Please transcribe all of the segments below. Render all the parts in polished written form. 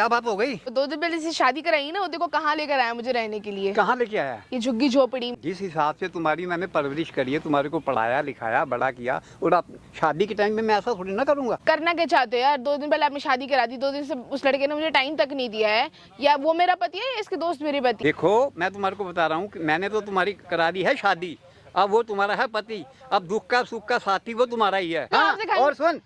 क्या बात हो गई? तो 2 दिन पहले से शादी कराई ना, वो देखो कहाँ लेकर आया मुझे रहने के लिए। कहाँ लेके आया? ये झुग्गी झोपड़ी। जिस हिसाब से तुम्हारी मैंने परवरिश करी है, तुम्हारे को पढ़ाया लिखाया बड़ा किया, और अब शादी के टाइम में मैं ऐसा थोड़ी ना करूंगा। करना क्या चाहते हो यार? 2 दिन पहले आपने शादी करा दी, 2 दिन से उस लड़के ने मुझे टाइम तक नहीं दिया है। या वो मेरा पति है या इसके दोस्त मेरे पति? देखो मैं तुम्हारे को बता रहा हूँ, मैंने तो तुम्हारी करा दी है शादी, अब वो तुम्हारा है पति, अब दुख का सुख का साथी वो तुम्हारा ही है। हाँ, और सुन,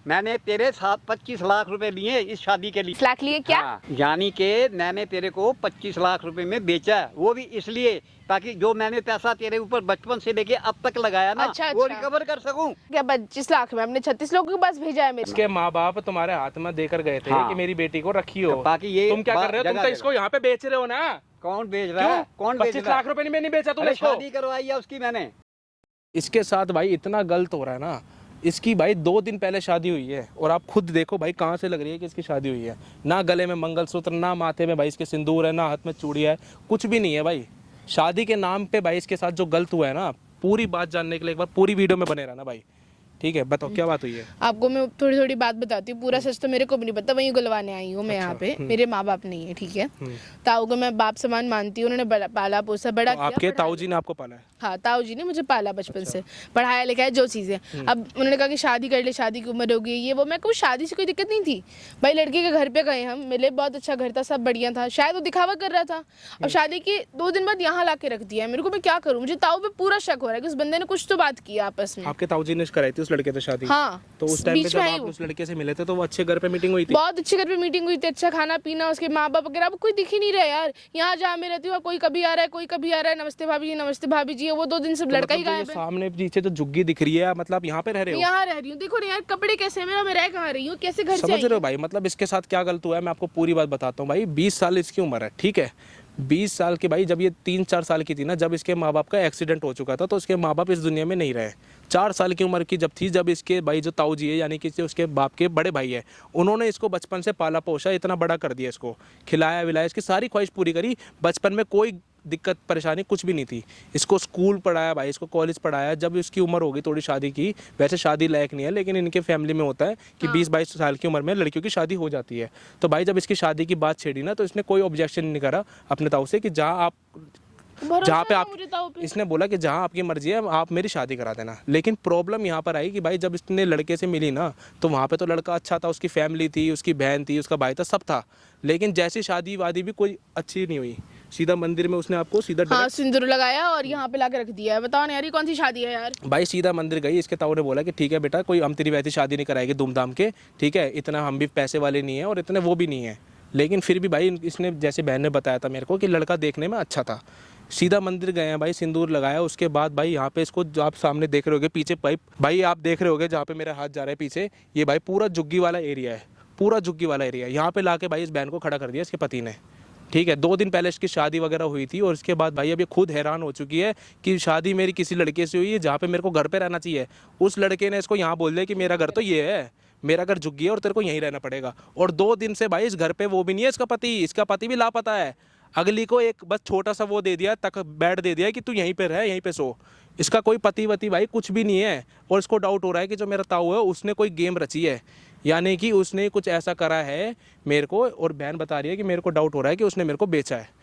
मैंने तेरे साथ 25 लाख रुपए लिए इस शादी के लिए। लाख लिए क्या? हाँ, यानी कि मैंने तेरे को 25 लाख रुपए में बेचा, वो भी इसलिए ताकि जो मैंने पैसा तेरे ऊपर बचपन से लेके अब तक लगाया ना, अच्छा, वो अच्छा। रिकवर कर सकूं। क्या 25 लाख में? हमने 36 लोगों के पास भेजा है मेरे। इसके माँ बाप तुम्हारे हाथ में देकर गए थे हाँ। कि मेरी बेटी को रखी हो। बाकी ये तुम क्या कर रहे हो? तुम तो इसको यहाँ पे बेच रहे हो ना। कौन बेच रहा है? कौन बेच 25 रहा है? लाख रुपए में नहीं बेचा तुमने अरे इसको। शादी करवाई है उसकी मैंने। इसके साथ भाई इतना गलत हो रहा है ना। इसकी भाई 2 दिन पहले शादी हुई है और आप खुद देखो भाई कहाँ से लग रही है कि इसकी शादी हुई है। ना गले में मंगलसूत्र, ना माथे में भाई इसके सिंदूर है, ना हाथ में चूड़िया है, कुछ भी नहीं है भाई। शादी के नाम पे भाई इसके साथ जो गलत हुआ है ना, पूरी बात जानने के लिए एक बार पूरी वीडियो में बने रहना भाई। ठीक है, बताओ क्या बात हुई है। आपको मैं थोड़ी थोड़ी बात बताती हूँ, पूरा सच तो मेरे को भी नहीं पता, वहीं गुलवाने आई हूँ मैं यहाँ पे। मेरे माँ बाप नहीं है, ठीक है। ताऊ को मैं बाप समान मानती हूँ, उन्होंने पाला पोसा बड़ा तो किया। आपके ताऊ जी ने आपको पाला है? हाँ, ताऊ जी ने मुझे पाला बचपन से, पढ़ाया लिखाया जो चीज़ें। अब उन्होंने कहा कि शादी कर ले, शादी की उम्र हो गई, ये वो। मैं कहूँ शादी से कोई दिक्कत नहीं थी भाई। लड़के के घर पे गए हम, मिले, बहुत अच्छा घर था, सब बढ़िया था। शायद वो दिखावा कर रहा था। अब शादी के 2 दिन बाद यहाँ ला के रख दिया है मेरे को। मैं क्या करूँ? मुझे ताऊ पे पूरा शक हो रहा है कि उस बंदे ने कुछ तो बात की आपस में। आपके ताऊ जी ने कराई थी उस लड़के से शादी? हाँ, तो उस टाइम पे बीच जब में आई आप वो। उस लड़के से मिले थे तो वो अच्छे घर पे मीटिंग हुई थी? बहुत अच्छे घर पे मीटिंग हुई थी, अच्छा खाना पीना, उसके माँ बाप वगैरह। अब कोई दिख ही नहीं रहा यार। यहाँ जहाँ मैं रहती हूँ कोई कभी आ रहा है, कोई कभी आ रहा है, नमस्ते भाभी जी, नमस्ते भाभी जी। वो 2 दिन से लड़का ही गायब है। सामने पीछे जो झुग्गी दिख रही है, मतलब यहाँ पे रह रहे हो? यहाँ रह रही हूँ। देखो ना यार, कपड़े कैसे हैं मेरा, मैं रह कहाँ रही हूँ, कैसे घर से समझ आई रहे हो भाई? मतलब इसके साथ क्या गलत हुआ है मैं आपको पूरी बात बताता हूँ भाई। 20 साल इसकी उम्र है, ठीक है। 20 साल की भाई, जब ये 3-4 साल की थी ना, जब इसके माँ बाप का एक्सीडेंट हो चुका था, तो उसके माँ बाप इस दुनिया में नहीं रहे। 4 साल की उम्र की जब थी, जब इसके भाई जो ताऊ जी है, यानी कि उसके बाप के बड़े भाई है, उन्होंने इसको बचपन से पाला पोसा, इतना बड़ा कर दिया, इसको खिलाया विलाया, इसकी सारी ख्वाहिश पूरी करी। बचपन में कोई दिक्कत परेशानी कुछ भी नहीं थी। इसको स्कूल पढ़ाया भाई, इसको कॉलेज पढ़ाया। जब इसकी उम्र हो गई थोड़ी शादी की, वैसे शादी लायक नहीं है, लेकिन इनके फैमिली में होता है कि 20-22 साल की उम्र में लड़कियों की शादी हो जाती है। तो भाई जब इसकी शादी की बात छेड़ी ना, तो इसने कोई ऑब्जेक्शन नहीं करा अपने ताऊ से कि जहाँ पे आप, इसने बोला कि जहाँ आपकी मर्जी है आप मेरी शादी करा देना। लेकिन प्रॉब्लम यहाँ पर आई कि भाई जब इसने लड़के से मिली ना, तो वहाँ पे तो लड़का अच्छा था, उसकी फैमिली थी, उसकी बहन थी, उसका भाई था, सब था। लेकिन जैसी शादी वादी भी कोई अच्छी नहीं हुई। सीधा मंदिर में उसने आपको सीधा हाँ, सिंदूर लगाया और यहाँ पे लाके रख दिया है। बताओ ना यार, ये कौन सी शादी है यार? भाई सीधा मंदिर गई। इसके ताऊ ने बोला कि ठीक है बेटा, कोई हम तेरी वैसी शादी नहीं कराएंगे धूमधाम के, ठीक है, इतना हम भी पैसे वाले नहीं है और इतने वो भी नहीं है। लेकिन फिर भी भाई इसने, जैसे बहन ने बताया था मेरे को, कि लड़का देखने में अच्छा था। सीधा मंदिर गए हैं भाई, सिंदूर लगाया। उसके बाद भाई यहाँ पे इसको, जो आप सामने देख रहे होगे पीछे पाइप, भाई आप देख रहे होगे जहाँ पे मेरा हाथ जा रहा है पीछे, ये भाई पूरा झुग्गी वाला एरिया है, पूरा झुग्गी वाला एरिया। यहाँ पे लाके भाई इस बहन को खड़ा कर दिया इसके पति ने, ठीक है। 2 दिन पहले इसकी शादी वगैरह हुई थी और इसके बाद भाई अब ये खुद हैरान हो चुकी है कि शादी मेरी किसी लड़के से हुई है जहाँ पे मेरे को घर पे रहना चाहिए। उस लड़के ने इसको यहाँ बोल दिया कि मेरा घर तो ये है, मेरा घर झुग्गी है और तेरे को यहीं रहना पड़ेगा। और 2 दिन से भाई इस घर पे वो भी नहीं है इसका पति, इसका पति भी लापता है। अगली को एक बस छोटा सा वो दे दिया, तक बेड दे दिया कि तू यहीं पे रह, यहीं पे सो। इसका कोई पति वति भाई कुछ भी नहीं है। और इसको डाउट हो रहा है कि जो मेरा ताऊ है उसने कोई गेम रची है, यानी कि उसने कुछ ऐसा करा है मेरे को। और बहन बता रही है कि मेरे को डाउट हो रहा है कि उसने मेरे को बेचा है।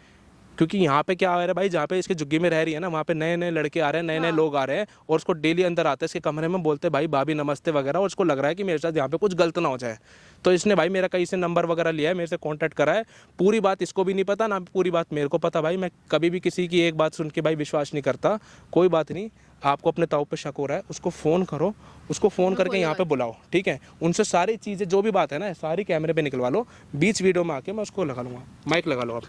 क्योंकि यहाँ पे क्या आ रहा है भाई, जहाँ पे इसके झुग्गी में रह रही है ना, वहाँ पे नए नए लड़के आ रहे हैं, नए नए लोग आ रहे हैं और उसको डेली अंदर आते हैं इसके कमरे में, बोलते भाई भाभी नमस्ते वगैरह। और उसको लग रहा है कि मेरे साथ यहाँ पे कुछ गलत ना हो जाए। तो इसने भाई मेरा कहीं से नंबर वगैरह लिया है, मेरे से कॉन्टैक्ट करा है। पूरी बात इसको भी नहीं पता, ना पूरी बात मेरे को पता। भाई मैं कभी भी किसी की एक बात सुन के भाई विश्वास नहीं करता। कोई बात नहीं, आपको अपने ताऊ पे शक हो रहा है, उसको फ़ोन करो, उसको फ़ोन करके यहाँ पे बुलाओ, ठीक है। उनसे सारी चीज़ें जो भी बात है ना, सारी कैमरे पे निकलवा लो। बीच वीडियो में आके मैं उसको लगा लूँगा, माइक लगा लो आप।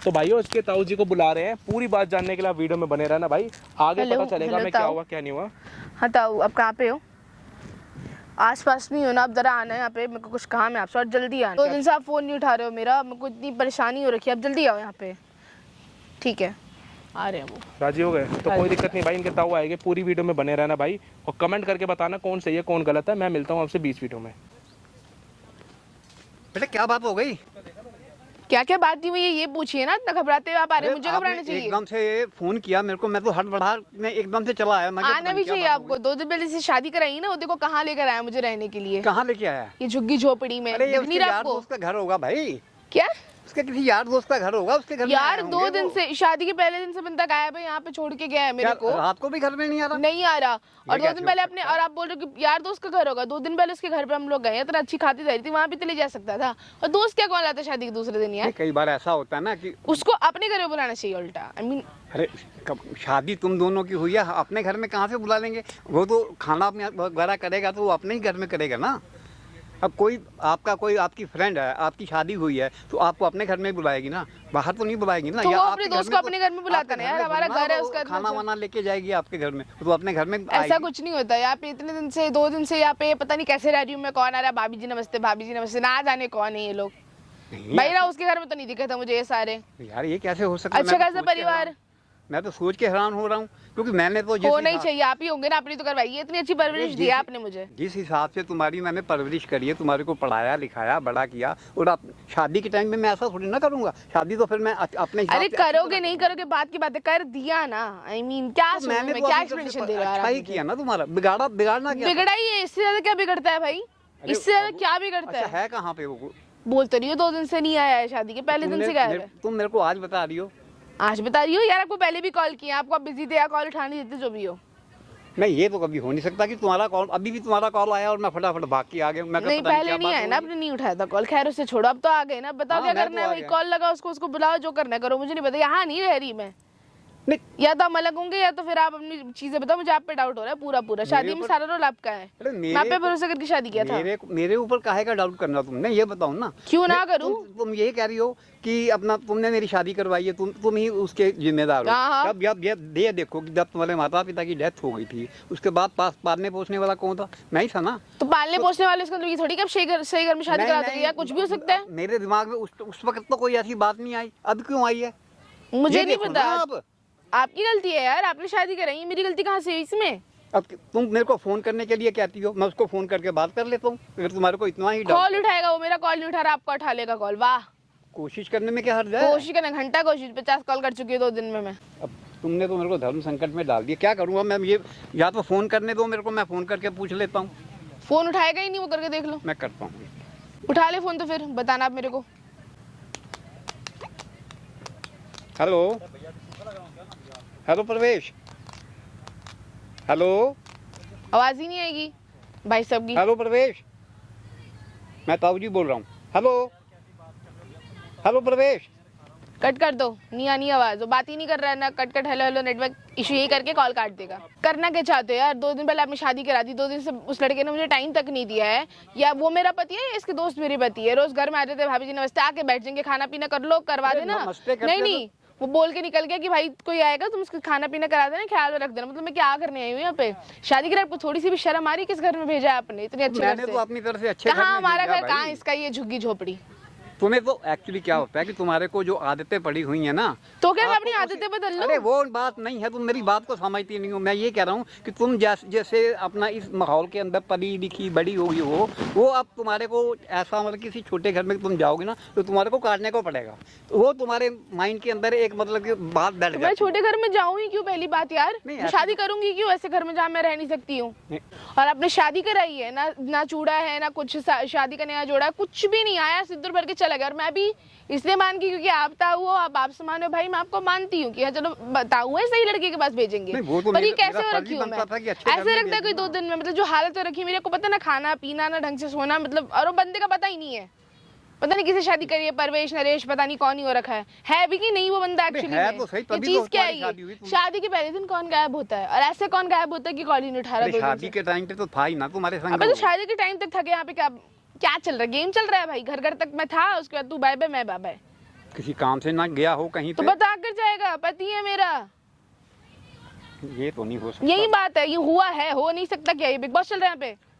तो भाइयों इसके ताऊ जी को बुला रहे हैं, पूरी बात जानने के लिए वीडियो में बने रहना भाई, आगे पता चलेगा मैं क्या हुआ क्या नहीं हुआ। हाँ ताऊ, अब कहाँ पे हो? आस पास नहीं हो ना? अब जरा आना है यहाँ पे, मेरे को कुछ काम है आपसे और जल्दी आना। 2 दिन से आप फ़ोन नहीं उठा रहे हो मेरा, मेरे को इतनी परेशानी हो रखी है। अब जल्दी आओ यहाँ पे, ठीक है? आ रहे हैं वो। राजी हो गए तो कोई दिक्कत नहीं भाई, इनके ताऊ आएंगे। पूरी वीडियो में बने रहना भाई और कमेंट करके बताना कौन सही है कौन गलत है। मैं मिलता हूँ आपसे 20 वीडियो में। बेटा क्या बात हो गई? क्या क्या बात थी वो ये पूछिए ना, इतना घबराते हुए आप आ रहे हैं, मुझे घबराना आपने चाहिए। एकदम से फोन किया मेरे को, मैं तो हड़बड़ा में एकदम से चला आया। आना भी चाहिए आपको, 2 दिन पहले से शादी कराई ना, वो देखो कहाँ लेकर आया मुझे रहने के लिए, कहाँ लेके आया? ये झुग्गी झोपड़ी में। अरे ये दिख उसके नहीं रहा यार आपको? दोस्त का घर होगा भाई। क्या उसके किसी यार दोस्त का घर होगा, उसके घर में यार आए 2 होंगे दिन वो। से, शादी के पहले दिन से बंदा गायब है, यहाँ पे छोड़ के गया है मेरे क्या को। रात को भी घर में नहीं आ रहा? नहीं आ रहा। और 2 कैसे दिन हो पहले सकता अपने, और आप बोल रहे हो कि यार दोस्त का घर होगा, 2 दिन पहले उसके घर पे हम लोग गए, इतना अच्छी खाती जा रही थी, वहाँ भी तो ले जा सकता था। और दोस्त क्या कौन लाता है शादी के दूसरे दिन यार? नहीं, कई बार ऐसा होता है ना कि उसको अपने घर में बुलाना चाहिए उल्टा। आई मीन अरे शादी तुम दोनों की हुई है, अपने घर में कहाँ से बुला लेंगे? वो तो खाना अपने वगैरह करेगा तो वो अपने ही घर में करेगा ना। अब कोई आपकी फ्रेंड है, आपकी शादी हुई है तो आपको अपने घर में ही बुलाएगी ना, बाहर तो नहीं बुलाएगी ना। तो या वो आपके अपने घर दोस्त में को तो- अपने घर में बुलाता आपके ना घर यार, में हमारा बुलाना, घर है वो उसका। खाना वाना लेके जाएगी आपके घर में, तो अपने घर में ऐसा आएगी। कुछ नहीं होता। यहाँ पे इतने दिन से, 2 दिन से यहाँ पे पता नहीं कैसे रह रही हूँ मैं, कौन आ रहा है, भाभी जी नमस्ते, भाभी जी नमस्ते, ना जाने कौन है ये लोग। नहीं, भाई ना उसके घर में तो नहीं दिखे थे मुझे ये सारे। यार ये कैसे हो सकता है? अच्छा मैं तो खासा सोच के परिवार हैरान- मैं तो सोच के हैरान हो रहा हूँ, क्योंकि मैंने तो होना ही चाहिए, आप ही होंगे ना, अपनी तो करवाई है, इतनी अच्छी परवरिश दी है आपने मुझे। जिस हिसाब से तुम्हारी मैंने परवरिश करी है, तुम्हारे को पढ़ाया लिखाया बड़ा किया, और आप शादी के टाइम में मैं ऐसा थोड़ी ना करूंगा। शादी तो फिर मैं अपने हिसाब अरे से अच्छी करोगे तरह नहीं करूंगा। करोगे बात की बातें कर दिया ना। आई मीन क्या तो सुनूं मैंने मैं, तो क्या अपनी तरफ से एक्सप्लेनेशन दे रहे हो यार अच्छा आप ही मुझे? किया ना तुम्हारा। बिगाड़ना क्या? बिगड़ा ही है, इससे ज्यादा क्या बिगड़ता है भाई? अरे इससे ज्यादा क्या बिगड़ता अच्छा है? है कहाँ पे वो? बोल तो रही हो 2 दिन से नहीं आया है, शादी के पहले दिन से गायब है। तुम मेरे को आज बता रही हो? आज बता रही हो यार, आपको पहले भी कॉल किया, आपको आप बिजी थे या कॉल उठा नहीं देते, जो भी हो। नहीं, ये तो कभी हो नहीं सकता कि तुम्हारा कॉल, अभी भी तुम्हारा कॉल आया और मैं फटाफट भाग के आ गया। मैं नहीं पहले नहीं आया ना, आपने नहीं उठाया था कॉल। खैर उससे छोड़ो, अब तो आ गए ना, बताओ हाँ, क्या मैं करना तो है आ भाई? गया। कॉल लगा उसको बुलाओ, जो करना है करो, मुझे नहीं पता, यहाँ नहीं रह रही मैं। नहीं, या तो हम अलग होंगे, या तो फिर आप अपनी चीजें बताओ, मुझे आप पे डाउट हो रहा है पूरा। शादी में ऊपर- सारा रोल आपका है। अरे मैं आप पे भरोसा करके शादी किया था। मेरे ऊपर काहे का डाउट करना तुमने, ये बताओ ना। क्यों ना नहीं, करूं? तुम यही कह रही हो कि अपना तुमने मेरी शादी करवाई है, तुम ही उसके जिम्मेदार हो। हाँ। अब ये देखो कि जब तुम्हारे माता पिता की डेथ हो गई थी, उसके बाद पालने पोसने वाला कौन था? मैं ही था ना। तो पालने पोसने वाले इसका मतलब ये थोड़ी कि आप सही घर में शादी नहीं, करा दोगे, नहीं, या कुछ भी हो सकता है। मेरे दिमाग में उस वक्त तो कोई ऐसी बात नहीं आई, अब क्यों आई है? मुझे ये नहीं देखो पता। ना अब। आपकी गलती है यार, आपने शादी कराई है, मेरी गलती कहाँ से हुई इसमें? अब तुम मेरे को फोन करने के लिए कहती हो, मैं उसको फोन करके बात कर लेता हूँ। अगर तुम्हारे को इतना ही कॉल उठाएगा वो, मेरा कॉल नहीं उठा रहा, आपका उठा लेगा कॉल। वाह, कोशिश करने में क्या हर्ज है? कोशिश करना, घंटा कोशिश, 50 कॉल कर चुकी है 2 दिन में मैं। अब तुमने तो मेरे को धर्म संकट में डाल दिया, क्या करूँगा मैं? ये या तो फोन करने दो मेरे को, मैं फोन करके पूछ लेता हूँ। फोन उठाएगा ही नहीं वो, करके देख लो। मैं करता हूँ। उठा ले फोन तो फिर बताना आप मेरे को। हेलो हेलो प्रवेश, हेलो आवाज ही नहीं आएगी भाई साहब की। हेलो प्रवेश, मैं ताऊ जी बोल रहा हूँ। हेलो हेलो प्रवेश। कट कर दो, नहीं आनी आवाज, वो बात ही नहीं कर रहा है ना, cut hello hello network issue यही करके कॉल काट देगा। करना क्या चाहते हो यार? 2 दिन पहले आपने शादी करा दी, 2 दिन से उस लड़के ने मुझे टाइम तक नहीं दिया है। या वो मेरा पति है या इसके दोस्त मेरे पति है? रोज घर में आ जाते, भाभी जी नमस्ते, आके बैठ जाएंगे, खाना पीना कर लो, करवा अरे देना। नमस्ते करते नहीं, वो बोल के निकल गया कि भाई कोई आएगा तुम उसका खाना पीना करा देना, ख्याल में रख देना। मतलब मैं क्या करने आई हूँ यहाँ पे? शादी करा, आपको थोड़ी सी भी शर्म आ रही? किस घर में भेजा है आपने इतने अच्छे घर मैंने से? तो अपनी तरफ से अच्छे घर कहाँ में हमारा भेजा घर, कहाँ भाई। इसका ये झुग्गी झोपड़ी? तुम्हें तो एक्चुअली क्या होता है कि तुम्हारे को जो आदतें पड़ी हुई है ना, तो क्या मैं आपको अपनी आदतें बदल लूं? अरे वो बात नहीं है, तुम मेरी बात को समझती नहीं हो। मैं ये कह रहा हूँ कि तुम जैसे अपना इस माहौल के अंदर पली लिखी बड़ी हुई हो, वो अब तुम्हारे को ऐसा, मतलब किसी छोटे घर में तुम जाओगे ना तो तुम्हारे को काटने को पड़ेगा। तो वो तुम्हारे माइंड के अंदर एक मतलब की बात बैठ मैं जाती है। छोटे घर में जाऊँ ही क्यों? पहली बात यार, नहीं, मैं ऐसा- शादी करूंगी क्यों ऐसे घर में जहाँ मैं रह नहीं सकती हूँ? नहीं। और आपने शादी कराई है ना, ना चूड़ा है ना कुछ, शादी का नया जोड़ा, कुछ भी नहीं आया, सिंदूर भर के चला गया। और मैं भी इसलिए मान की क्योंकि आप ताऊ हो, आप बाप समान हो भाई, मैं आपको मानती हूँ कि हाँ चलो ताऊ है, सही लड़के के पास भेजेंगे। नहीं, वो तो पर ये मेरा कैसे फर्ज रखी ही हूँ मैं? बनता था कि अच्छे घर ऐसे में रखता है कोई भेजना। 2 दिन में, मतलब जो हालत हो रखी है मेरे को पता ना, खाना पीना ना ढंग से सोना, मतलब और वो बंदे का पता ही नहीं है। पता नहीं किसे शादी करी है, परवेश नरेश पता नहीं कौन ही हो रखा है भी कि नहीं वो बंदा एक्चुअली है में? तो सही, ये तभी चीज तो क्या है तुम्हारी शादी हुई ये? तुम- शादी के पहले दिन कौन गायब होता है? और ऐसे कौन गायब होता है कि कॉल ही नहीं उठा रहा अरे 2 दिन शादी से? के टाइम पे तो था ही ना तुम्हारे संग। अबे तो शादी के टाइम तक था कि यहाँ पे क्या चल रहा है? गेम चल रहा है भाई। घर तक मैं था, उसके बाद तू बाय बाय मैं बाय बाय। किसी काम से ना गया हो कहीं तो पे? बता कर जाएगा, पति है मेरा। ये तो नहीं हो सकता। यही बात है, ये हुआ है, हो नहीं सकता क्या? ये बिग बॉस चल रहा है यहाँ पे?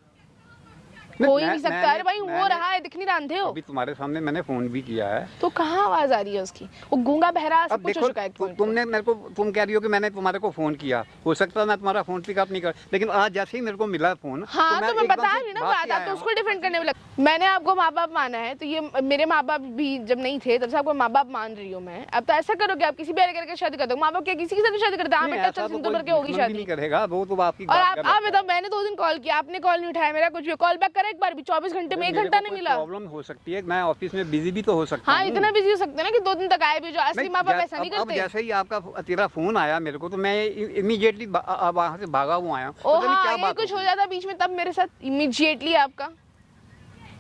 हो ही नहीं सकता। अरे भाई हो रहा है, दिख नहीं रहा, अंधे हो। अभी तुम्हारे सामने मैंने फोन भी किया है। तो कहाँ आवाज आ रही है उसकी? वो गूंगा बहरा सब अब कुछ हो देखो चुका है एक point पे। तुमने मेरे को, तुम कह रही हो कि मैंने तुम्हारे को फोन किया, हो सकता है मैं तुम्हारा फोन पिक अप नहीं कर, लेकिन आज जैसे ही मेरे को मिला फोन हाँ तो मैं एकदम बता से रही ना भाग बात, के आप आया तो हूँ। उसको डिफेंड करने में लग। मैंने आपको माँ बाप माना है, तो ये मेरे माँ बाप भी जब नहीं थे तब से आपको माँ बाप मान रही हूँ मैं। अब तो ऐसा करोगे आप किसी भी अरे करके शादी कर दो, माँ बाप क्या किसी के साथ शादी करते हैं? हाँ नहीं, बेटा ऐसा चल तो सिंदूर कोई करके होगी दुश्मन भी शादी। नहीं करेगा, वो तो आपकी और बात आप बताओ, मैंने 2 दिन कॉल किया, आपने कॉल नहीं उठाया मेरा, कुछ भी कॉल बैक करा एक बार भी, 24 घंटे में 1 घंटा नहीं मिला। प्रॉब्लम हो सकती है, मैं ऑफिस में बिजी भी तो हो सकता हाँ हूँ। इतना बिजी हो सकते हैं ना कि 2 दिन तक आए भी, जो असली माँ बाप ऐसा नहीं अब करते। जैसे ही आपका तेरा फोन आया मेरे को, तो मैं इमीडिएटली वहाँ से भागा हुआ आया हूँ। ओ पता नहीं हाँ, क्या ये बात कुछ हो हो जाता बीच में तब मेरे साथ इमीडिएटली आपका।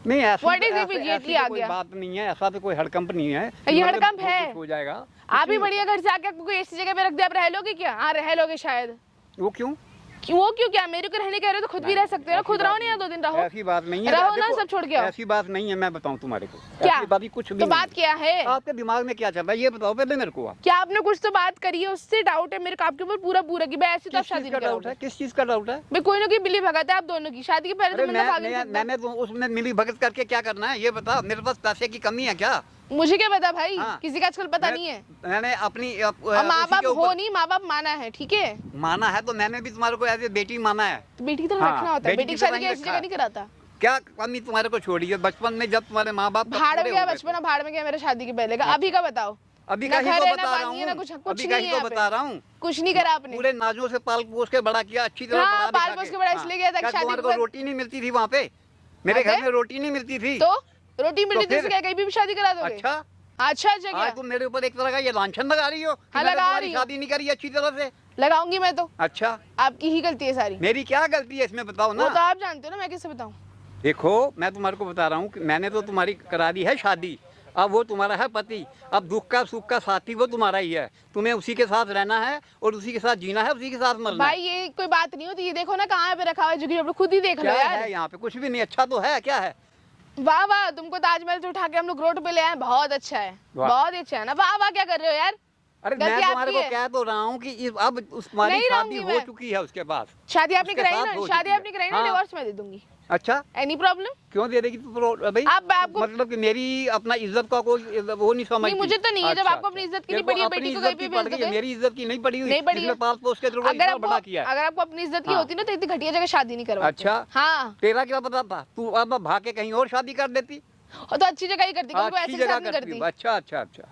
नहीं, ऐसी What is ऐसी immediately तो आ कोई गया? बात नहीं है, ऐसा तो कोई हड़कंप नहीं है। ये मतलब हड़कंप वो है। कुछ हो जाएगा। आप ही बढ़िया घर से आके आपको कोई ऐसी जगह पे रख दिया, आप रह लोगे क्या? हाँ रह लोगे शायद। वो क्यों? वो क्यों? क्या मेरे को रहने कह रहे हो तो खुद भी रह सकते हो ना, खुद रहो नहीं, 2 दिन रहो। ऐसी बात नहीं है, रहो ना, देखो, सब छोड़ के आओ। ऐसी बात नहीं है, मैं बताऊं तुम्हारे को, क्या? ऐसी बात ही कुछ भी तो नहीं बात क्या है? आपके दिमाग में क्या चल रहा है ये बताओ पहले मेरे को। क्या आपने कुछ तो बात करी है, उससे डाउट है मेरे को आपके ऊपर पूरा कि भाई ऐसी तो आप किस शादी चीज नहीं का डाउट है? करोगे। किस चीज का डाउट है? भाई कोई ना कोई बिली भगत है आप दोनों की, शादी के पहले तो अरे बंदा भाग नहीं सकता। मैंने तो उसमें मिली भगत करके क्या करना है ये बताओ, मेरे पास पैसे की कमी है क्या? मुझे क्या पता भाई, हाँ। किसी का आजकल पता नहीं है। मैंने अपनी और माँ बाप हो नहीं, माँ बाप माना है, ठीक है। माना है तो मैंने भी तुम्हारे को एज ए बेटी माना है। तो बेटी की तरह हाँ, रखना होता है, बेटी बेटी की की शादी तरह ही की ऐसी रखा जगह है। नहीं कराता। क्या कमी तुम्हारे को छोड़ी है बचपन में जब तुम्हारे माँ बाप भाड़ में गया बचपन, भाड़ में गया मेरे शादी के पहले का, अभी का बताओ। अभी ना का ही घर तो है, बता ना रहा पानी है, ना हूँ, कुछ अभी नहीं का है ही तो यहाँ पे। बता रहा हूँ। कुछ नहीं करा आपने। पूरे नाजों से पाल पोस के बड़ा किया, अच्छी तरह हाँ, पढ़ा पाल लिखा पोस के। के बड़ा इसलिए किया था कि क्या शादी तुम्हारे के को बाद- रोटी नहीं मिलती थी वहाँ पे? मेरे घर में रोटी नहीं मिलती थी। तो रोटी मिली फिर? तो क्या कहीं भी शादी करा दोगे? अच्छा, अच्छा जगह आज तुम मेरे ऊपर एक तरह का ये लांछन लगा रही हो कि हाँ, मैंने लगा तुम्हारी रही हूँ। शादी नहीं करी अच्छी तरह से। लगाऊंगी मैं तो, अच्छा, आपकी ही गलती है सारी। मेरी क्या गलती है इसमें बताओ वो ना। तो आप जानते हो ना, मैं किससे बताऊं? देखो मैं तुम्हारे को बता रहा हूँ कि मैंने तो तुम्हारी करा दी है शादी, अब वो तुम्हारा है पति, अब दुख का सुख का साथी वो तुम्हारा ही है, तुम्हें उसी के साथ रहना है और उसी के साथ जीना है, उसी के साथ मरना भाई ये कोई बात नहीं होती, ये देखो ना कहाँ पे रखा हुआ है, जो कि खुद ही देख लो क्या यार। है यहाँ पे? कुछ भी नहीं, अच्छा तो है, क्या है? वाह वाह, तुमको ताजमहल से उठा के हम लोग रोड पे ले आए, बहुत अच्छा है, वाह। बहुत अच्छा है ना। वाह वाह क्या कर रहे हो यार? अरे गलती मैं तुम्हारे आपकी को है। कह तो रहा हूँ कि अब तुम्हारी नहीं शादी रहूंगी हो मैं। चुकी है उसके पास। शादी आपने उसके कराई साथ ना, हो शादी चुकी है। आपने कराई ना, हाँ। डिवोर्स मैं दे दूंगी। अच्छा, एनी प्रॉब्लम? क्यों दे देगी तू भाई? आपको मतलब कि मेरी अपना इज्जत का कोई वो नहीं समझती? नहीं, मुझे तो नहीं है, जब आपको अपनी इज्जत की नहीं तेरे को पड़ी है, अपनी बेटी को इज्जत कहीं पे की भेज पड़ गई है, दोगे? मेरी इज्जत की नहीं पड़ी हुई, नहीं पड़ी है। जिसमें पाल पोस के तेरे को अगर इतना बड़ा किया है। अगर आपको अपनी इज्जत की हाँ। होती ना तो इतनी घटिया जगह शादी नहीं करवाते। अच्छा। हाँ, तेरा क्या पता था? तू अब भाग के कहीं और शादी कर देती। और तो अच्छी जगह ही करती, क्योंकि वो अच्छी ऐसे जगह साथ नहीं करती। करती, अच्छा अच्छा अच्छा,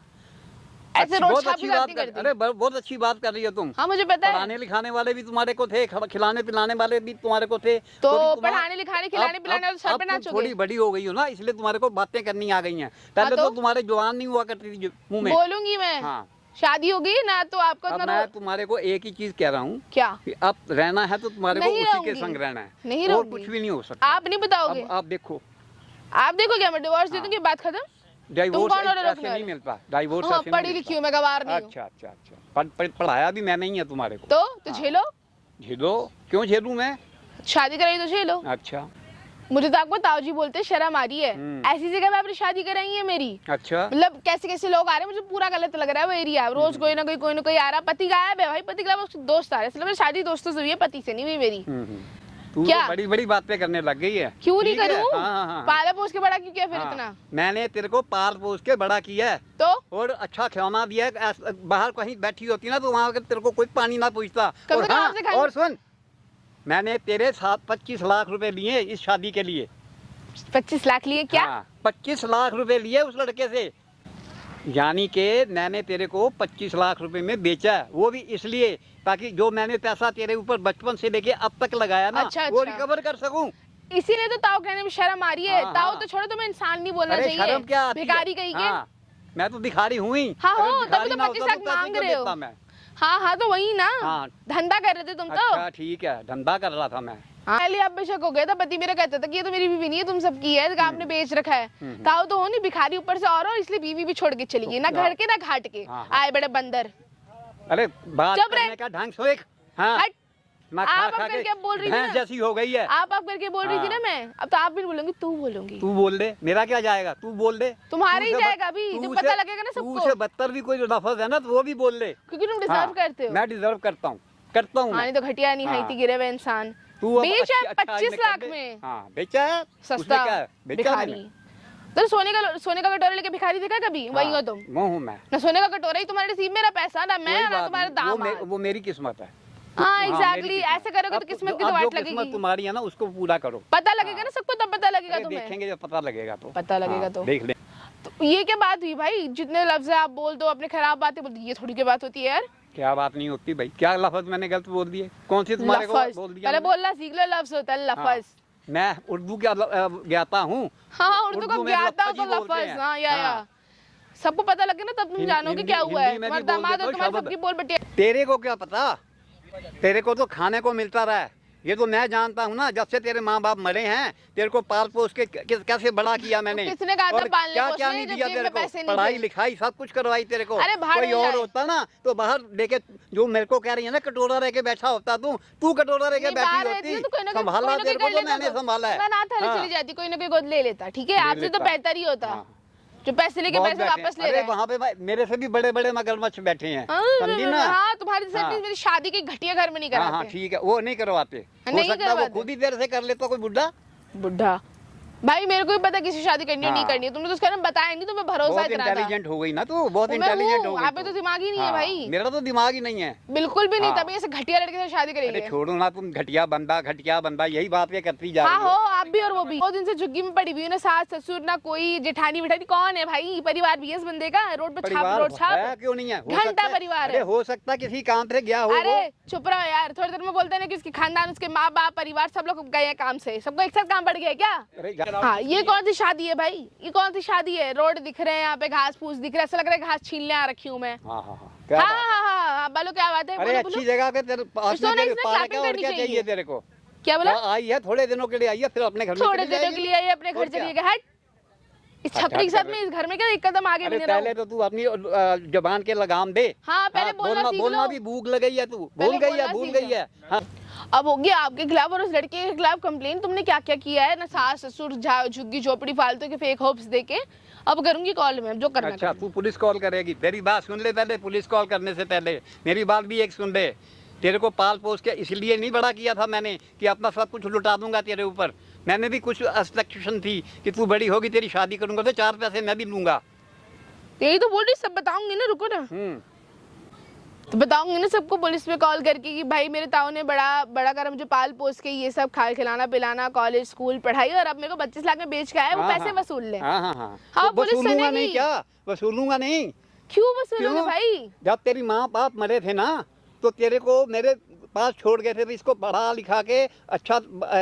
ऐसे रोड बहुत छाप अच्छी के साथ बात नहीं कर, करती। अरे बहुत अच्छी बात कर रही हो तुम। हाँ मुझे पता है। पढ़ाने लिखाने वाले भी तुम्हारे को थे, खिलाने पिलाने वाले भी तुम्हारे को थे। तो भी तुम्हारा- पढ़ाने लिखाने खिलाने पिलाने वाले सर पे अब तुम नाचोगे। थोड़ी बड़ी हो गई हो ना, इसलिए तुम्हारे को बातें करनी आ गई हैं। पहले तो? तो तुम्हारे जवान नहीं हुआ करती थी मुंह में। बोलूंगी मैं। हाँ, शादी हो गई ना तो आपको अब इतना मैं तुम्हारे को एक ही चीज कह रहा हूँ क्या? कि अब रहना है तो तुम्हारे को नहीं उसी के रहूंगी। संग रहना है, नहीं और रहूंगी। कुछ भी नहीं हो सकता। आप नहीं बताओगे? अब आप देखो, आप देखो क्या मैं डिवोर्स दे दूंगी, बात खत्म? डाइवोर्स कौन ऑर्डर ऐसे रखने नहीं वाले? मिलता, डाइवोर्स हाँ, ऐसे पढ़ी नहीं लिखी मिलता। हूँ मैं, गवार नहीं हूँ। अच्छा अच्छा अच्छा, पढ़ाया भी मैंने ही है तुम्हारे को। तो झेलो, झेलो? क्यों झेलूं मैं? शादी कराई तो झेलो। अच्छा मुझे तो आपको ताऊजी बोलते शर्म आ रही है, हम्म। ऐसी जगह में आपने शादी कराई है मेरी। अच्छा, मतलब कैसे कैसे लोग आ रहे हैं, मुझे पूरा गलत लग रहा है वो एरिया। रोज कोई ना कोई आ रहा, पति गायब है भाई, पति गायब, उसके दोस्त आ रहे हैं, इसलिए मेरी शादी दोस्तों से हुई है, पति से नहीं हुई मेरी। तू क्या? तो बड़ी बड़ी बातें करने लग गई है। क्यों नहीं ठीक है? करूँ? हाँ, हाँ, हाँ। पाला पोस के बड़ा क्यों किया फिर हाँ, इतना? मैंने तेरे को पाल पोस के बड़ा किया है तो और अच्छा खिलौना दिया है। बाहर कहीं बैठी होती ना तो वहाँ अगर तेरे को कोई पानी ना पूछता। कम और से कम हाँ, आपसे खाने- और सुन, मैंने तेरे साथ 25 लाख रुपए लिए इस शादी के लिए। 25 लाख लिए क्या? हाँ, 25 लाख रुपए लिए उस लड़के से, यानी कि मैंने तेरे को 25 लाख रुपए में बेचा है। वो भी इसलिए ताकि जो मैंने पैसा तेरे ऊपर बचपन से लेके अब तक लगाया ना, अच्छा, वो अच्छा। रिकवर कर सकूं। इसीलिए तो ताऊ कहने में शर्म आ रही है। हाँ, ताऊ हाँ। तो छोड़ो, तुम्हें इंसान नहीं बोलना अरे चाहिए, शर्म क्या आती है? भिखारी कहीं के। हाँ, मैं तो भिखारी हूँ ही। हाँ अगर हो, भिखारी तभी तो ना 25 होता लाख पैसे मांग क्यों रहे हो। देता मैं? हाँ तो वही ना, हाँ। धंधा कर रहे थे तुम तो। अच्छा ठीक है, धंधा कर रहा था मैं। हाँ, पहले आप बेशक हो गए था, पति मेरा कहता था कि ये तो मेरी बीवी नहीं है, तुम सबकी है, तो आपने बेच रखा है। ताऊ तो हो नहीं, भिखारी ऊपर से और हो, इसलिए बीवी भी छोड़ के चली गई, ना घर के ना घाट के। हाँ, हाँ। आए बड़े बंदर। अरे बात चुप रहे। करने का ढंग से एक, हाँ, हट। मैं खा आप खा अब के करके अब बोल रही थी भैंस ना। जैसी हो गई है। आप करके बोल रही थी हाँ। ना मैं, अब तो आप भी बोलूंगी, तू बोलूंगी। तू बोल दे, मेरा क्या जाएगा? तू बोल दे। तुम्हारा ही तू से जाएगा बद- अभी, तू जब से- पता लगेगा ना सबको। तू से बदतर भी कोई लफज है ना तो वो भी बोल दे। क्योंकि तुम हाँ, डिजर्व करते हो। मैं डिजर्व करता हूँ हाँ, नहीं तो घटिया नहीं हाँ। हाइती गिरे हुए इंसान। तू अब बेचा अच्छा 25 निकल लाख दे। में। हाँ बेचा है। उसमें सस्ता क्या है? बेचा भिखारी। मैंने। तो सोने का कटोरा लेके भिखारी देखा कभी? वही हो तुम। वो हूँ मैं। ना सोने का कटोरा ही तुम्हारे नसीब, मेरा पैसा ना मैं कोई ना बात तुम्हारा नहीं, दामाद। वो मेरी किस्मत है। हाँ मेरी एग्जैक्टली, किस्मत। ऐसे करोगे अब तो किस्मत की अब तो जो वाट किस्मत लगेगी। तुम्हारी है ना उसको पूरा करो। पता लगेगा ना सबको, तब पता लगेगा अरे तुम्हें। देखेंगे जब पता लगेगा तो। पता लगेगा हाँ, तो। देख ले। तो ये क्या बात हुई भाई? जितने लफ्ज है आप बोल दो, अपने खराब बातें बोल दो, ये थोड़ी की बात होती है यार। क्या बात नहीं होती भाई, क्या लफ्ज मैंने गलत बोल दिए? कौन सी तुम्हारे को लफ्ज बोल दिया पहले मैंने? बोलना सीख लो, लफ्ज होता है हाँ, लफ्ज। मैं उर्दू क्या ज्ञाता हूँ। हाँ उर्दू को में ज्ञाता हो लफ्ज ही तो बोलते लफ्ज। हैं। हाँ या सबको पता लगे ना, तब तुम जानोगे क्या हुआ है। हिंदी में भी तुम्हारा बोल दामाद देता और हूँ तुम्हारी शब्द। सबकी बोल बटिया। तेरे को क्या पता, तेरे को तो खाने को मिलता रहा है। ये तो मैं जानता हूँ ना, जब से तेरे माँ बाप मरे हैं तेरे को पाल पोस के कैसे बड़ा किया मैंने। किसने कहा था और पालने क्या पोसने क्या नहीं जब दिया जेब तेरे में को? पैसे नहीं पढ़ाई थे? लिखाई सब कुछ करवाई तेरे को। अरे भाड़ कोई में और जाए। होता ना तो बाहर लेके, जो मेरे को कह रही है ना कटोरा लेके बैठा होता तू कटोरा लेके नहीं, बाहर बैठी रहती है होती। तो कोई ना कोई संभाला कर तेरे को तो लेता मैंने संभाला है। मैं ना थाली हाँ। चली जाती, कोई ना कोई गोद ले लेता। ठीक है, ले आपसे तो लेता। बेहतर ही होता हाँ। जो पैसे लेके बहुत पैसे बैठे हैं। वापस ले अरे रहे हैं। वहाँ पे मेरे से भी बड़े बड़े मगरमच्छ बैठे हैं, समझी ना। हाँ तुम्हारी हाँ। मेरी शादी की घटिया घर में नहीं हाँ हाँ कराते। ठीक है, वो नहीं करवाते। हो नहीं सकता है वो करवाते। खुद ही तेरे से कर लेता कोई बुढ़ा। बुढ़ा भाई मेरे को भी पता किसी शादी करनी है नहीं हाँ। करनी है। तुमने तो उसके बारे में बताया नहीं, तुम्हें भरोसा बहुत इतना था। इंटेलिजेंट हो गई ना तू, बहुत मैं इंटेलिजेंट हूँ, हो गई। आप पे तो दिमाग ही नहीं है भाई। मेरा तो दिमाग ही नहीं है। बिल्कुल भी नहीं, हाँ। तभी ऐसे घटिया लड़के से शादी अरे करेंगे। छोड़ो ना, तुम घटिया बंदा यही बात ये करती जा हाँ रही हो हो। आप भी और वो भी। 2 दिन से झुग्गी में पड़ी हुई है ना, सास ससुर ना कोई जेठानी विठानी, कौन है भाई? परिवार भी है इस बंदे का, रोड पे छाप परिवार रोड है छाप। क्यों नहीं है? हो घंटा सकता है- परिवार अरे है। हो सकता है किसी काम पे गया हो अरे वो। चुप रहो यार, थोड़ी देर में बोलते हैं ना कि उसके खानदान, उसके माँ बाप, परिवार सब लोग गए हैं काम से, सबको एक साथ काम पड़ गया है क्या? अरे हाँ ये कौन सी शादी है भाई? ये कौन सी शादी है? रोड दिख रहे हैं, यहाँ पे घास फूस दिख रहा है, ऐसा लग रहा है घास छीनने आ रखी हूँ मैं। हाँ हाँ हाँ क्या हाँ बात है? हाँ हाँ हाँ, बोलो क्या बात है? अरे बोलो अच्छी जगह पे तेरे पास इसको में ना तेरे इसमें पार्क है, clapping और करनी क्या चाहिए। चाहिए तेरे को? क्या बोला? आई है थोड़े दिनों के लिए, आई है फिर अपने घर में थोड़े चली दिनों के लिए ये अपने घर और चली क्या? गई। हट इस हट, छपरी के हट साथ कर में इस घर में क्या एक कदम आगे भी अरे नहीं पहले रहो। तो तू अपनी जबान के लगाम दे। हाँ पहले बोलना सीख बोलना लो। भी भूख लग गई है, तू पहले भूल गई बोलना है, भूल सीख गई लो। है। हाँ। अब हो गया आपके खिलाफ और उस लड़के के खिलाफ कंप्लेन। तुमने क्या क्या किया है ना, सास ससुर झुग्गी झोपड़ी फालतू के फेक होप्स देके। अब करूंगी कॉल में जो करना अच्छा करना। तू पुलिस कॉल करेगी? मेरी बात सुन ले पहले, पुलिस कॉल करने से पहले मेरी बात भी एक सुन ले। तेरे को पाल पोस के इसलिए नहीं बड़ा किया था मैंने कि अपना सब कुछ लुटा दूंगा तेरे ऊपर। मैंने भी कुछ एक्सपेक्टेशन थी कि तू बड़ी होगी, तेरी शादी करूंगा तो 4 पैसे मैं भी लूंगा। यही तो बोल रही, सब बताऊंगी ना, रुको ना। तो बताऊंगी ना सबको पुलिस में कॉल करके कि भाई मेरे ताऊ ने बड़ा बड़ा कर मुझे पाल पोस के ये सब खिलाना पिलाना, कॉलेज स्कूल पढ़ाई, और अब मेरे को 25 लाख में बेच के आया, वो हाँ, पैसे हाँ। वसूल ले। हाँ हाँ हाँ हाँ, तो पुलिस वसूलूंगा सुनेगी। नहीं क्या? वसूलूंगा नहीं। क्यों वसूलोगे क्यों? भाई? जब तेरी माँ बाप मरे थे ना तो तेरे को मेरे पास छोड़ गए थे भी इसको पढ़ा लिखा के अच्छा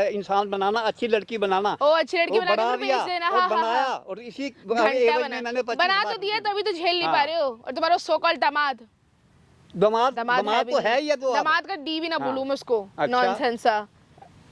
इंसान बनाना, अच्छी लड़की बनाना। ओ अच्छी लड़की वो बना के बढ़ा फिर दिया बेच देना। और हाँ बनाया हाँ और इसी घंटा एवज में मैंने 25 बना लाख तो दिया, दिए। तभी तो झेल नहीं हाँ। पा रहे हो। और तुम्हारा सो कॉल्ड दामाद दामाद भी तो नहीं। है ही है तो अब। दामाद का डी भी ना हाँ। बोलूं मैं उसको। अच्छा। नॉनसेंस सा।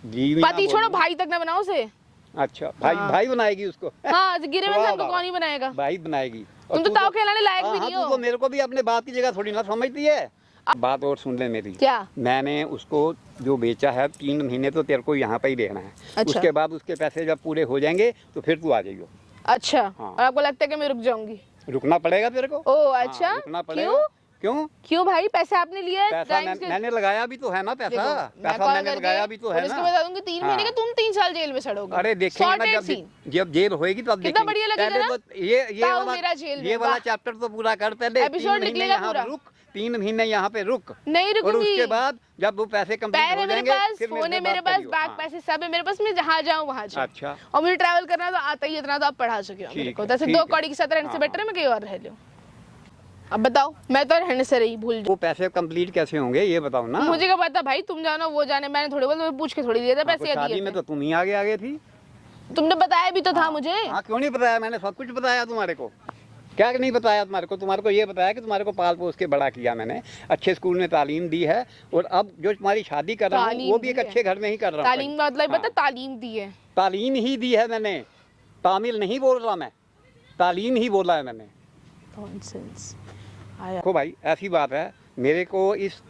जी भी ना पति छोड़ो, बोलूं। भाई तक ना बनाओ उसे। अच्छा भाई हाँ। भाई बनाएगी उसको। हाँ गिरे में वाह, हमको वाह, कौन ही बनाएगा? भाई बनाएगी। और तुम तो तू ताव खिलाने लायक भी हाँ, नहीं तू हो। तो मेरे को भी अपने बात की जगह थोड़ी ना समझती है। बात और सुन ले मेरी। क्या? मैंने उसको जो बेचा है 3 महीने तो तेरे को यहाँ पे ही रहना है। अच्छा। उसके बाद उसके पैसे जब पूरे हो जाएंगे तो फिर तू आ जाइयो। अच्छा। हाँ। और आपको लगता है कि मैं रुक जाऊंगी? रुकना पड़ेगा तेरे को। ओ हाँ, अच्छा। रुकना पड़ेगा। क्यों? क्यों? क्यों भाई? पैसे आपने लिए हैं? पैसा टाइम से- मैंने लगाया भी तो है ना, पैसा देखो, मैं पैसा कॉल मैंने करके लगाया भी तो है पुलिस को ना। बता दूंगी 3 महीने हाँ। के, तुम 3 साल जेल में सड़ोगे। अरे देखेंगे ना Sorted जब scene। जब जेल होएगी तब कितना देखेंगे। बढ़िया लगेगा पहले ना? तो ये ताऊ मेरा जेल में, ये वाला वाह। चैप्टर तो पूरा कर पहले। Episode 3 महीने निकलेगा यहाँ पूरा। रुक, 3 महीने यहाँ पे रुक नहीं और रुकूंगी। उसके बाद जब वो पैसे कंप्लीट पैर हो है मेरे जाएंगे पास, फिर फोन है से मेरे बात पास, करियो। बैग हाँ। पैसे सब है मेरे पास, मैं जहाँ जाऊँ वहाँ जाऊँ। अच्छा। और मुझे ट्रैवल करना तो आता ही, इतना तो आप पढ़ा चुके हो मेरे ठीक को। है, जैसे ठीक 2 है। कौड़ी के साथ रहने से हाँ, बेटर है मैं कहीं और रह लूँ। अब बताओ, मैं तो रहने से रही भूल वो पैसे कंप्लीट कैसे होंगे ये बताओ ना। मुझे क्या पता भाई, तुम जानो वो जाने, मैंने थोड़े बहुत पूछ के थोड़ी दिए थे हाँ, पैसे तो या शादी दिए में थे? तो तुम ही आगे थी। तुमने बताया भी तो था मुझे। हाँ क्यों नहीं बताया? मैंने सब कुछ बताया तुम्हारे को। क्या नहीं बताया तुम्हारे को ये बताया कि तुम्हारे को पाल पोस के बड़ा किया मैंने, अच्छे स्कूल में तालीम दी है और अब जो तुम्हारी शादी कर रहा हूँ तालीम वो भी एक दी है। अच्छे घर में ही कर रहा हूँ। तालीम का मतलब हाँ। पता, तालीम दी है। तालीम ही दी है मैंने, तामिल नहीं बोल रहा मैं, तालीम ही बोला है मैंने। नॉनसेंस। आया। देखो भाई ऐसी बात है, मेरे को इस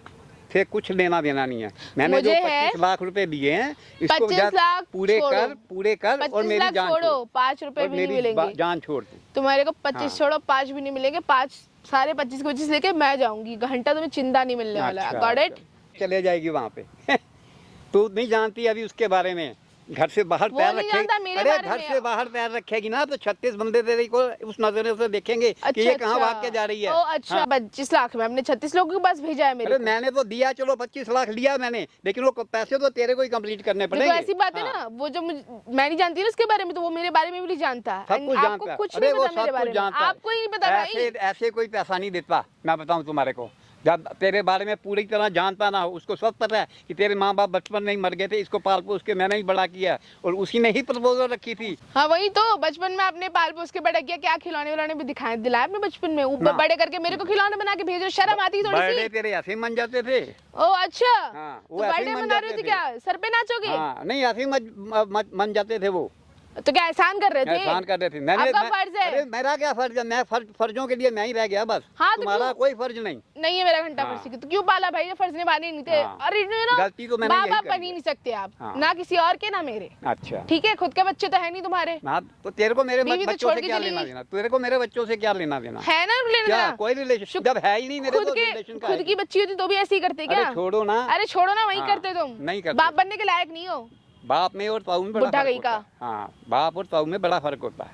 से कुछ लेना देना नहीं है। मैंने जो मुझे 25 लाख रुपए दिए हैं इसको 25 लाख पूरे छोड़ो। कर और 25 मेरी लाख जान छोड़ो, छोड़ 5 रुपए और भी नहीं मेरी मिलेंगे जान छोड़ तू। तुम्हारे को। 25 हाँ। छोड़ो, 5 भी नहीं मिलेंगे। 5 सारे 25 के 25 लेके मैं जाऊंगी। घंटा तुम्हें चिंता नहीं मिलने वाला। अच्छा, गॉट इट? चले जाएगी वहाँ पे तू नहीं जानती अभी उसके बारे में। घर से बाहर वो पैर नहीं रखेगी, जानता मेरे अरे बारे घर में। से बाहर पैर रखेगी ना तो 36 बंदे तेरे को उस नजरे से देखेंगे कि ये कहाँ भाग के जा रही है। ओ अच्छा, 25 लाख में हमने 36 लोगों के पास भेजा है मेरे अरे को। मैंने तो दिया, चलो 25 लाख लिया मैंने, लेकिन वो पैसे तो तेरे को ही कंप्लीट करने देखो पड़ेंगे। ऐसी बात है ना, वो जो मैं नहीं जानती ना उसके बारे में, तो वो मेरे बारे में भी नहीं जानता। सब कुछ आपको जानता है। कुछ अरे नहीं वो पता मेरे सब बारे कुछ में, जानता है। आपको ही नहीं पता भाई। ऐसे कोई पैसा नहीं देता, मैं बताऊं तुम्हारे को। जब तेरे बारे में पूरी तरह जानता ना हो, उसको सब पता है कि तेरे माँ बाप बचपन में ही मर गए थे, इसको पाल पोस के मैंने ही बड़ा किया और उसी ने ही प्रपोजल रखी थी। हाँ वही तो, बचपन में आपने पाल पोस के बड़ा किया, क्या खिलौने विलौने भी दिखाए दिलाए आपने बचपन में, ऊपर हाँ। बड़े करके मेरे को खिलौने बना के भेजो, शर्म आती थोड़ी बर्थडे सी। तेरे ऐसे ही मन जाते थे। ओ अच्छा, हाँ, तो वो ऐसे ही बर्थडे मन मना रही जाते थी थे। क्या, सर पे नाचोगे? हाँ, नहीं ऐसे ही मन जाते थे वो। तो क्या एहसान कर रहे थे? एहसान कर रहे थे। आपका फर्ज है। अरे मेरा क्या फर्ज है, मैं फर्जों के लिए मैं ही रह गया बस। हाँ, तो तुम्हारा क्यों? कोई फर्ज नहीं। नहीं है मेरा घंटा हाँ। फर्ज की, तो क्यों पाला भाई, ये फर्ज निभाने नहीं थे। हाँ। अरे ना, गलती तो मैंने माँ यही बाप करी बन ही है। नहीं सकते आप, हाँ। ना किसी और के ना मेरे। अच्छा, ठीक है, खुद के बच्चे तो है नहीं तुम्हारे, हाँ तो तेरे को मेरे बीवी तो बच्चों छोड़ से के क्या चली लेना गई। देना, तेरे को मेरे बच्चों से क्या लेना देना। है ना लेना क्या देना? कोई रिलेशन जब है ही नहीं मेरे खुद तो के रिलेशन का खुद की बच्ची होती तो भी ऐसे ही करते क्या? अरे छोड़ो ना। अरे छोड़ो ना, वही हाँ, करते तुम। नहीं करते। बाप बनने के लायक नहीं हो। बाप में और ताऊ में बड़ा बुढ़ा फर्क गई होता का। है। हाँ, बाप और ताऊ में बड़ा फर्क होता है।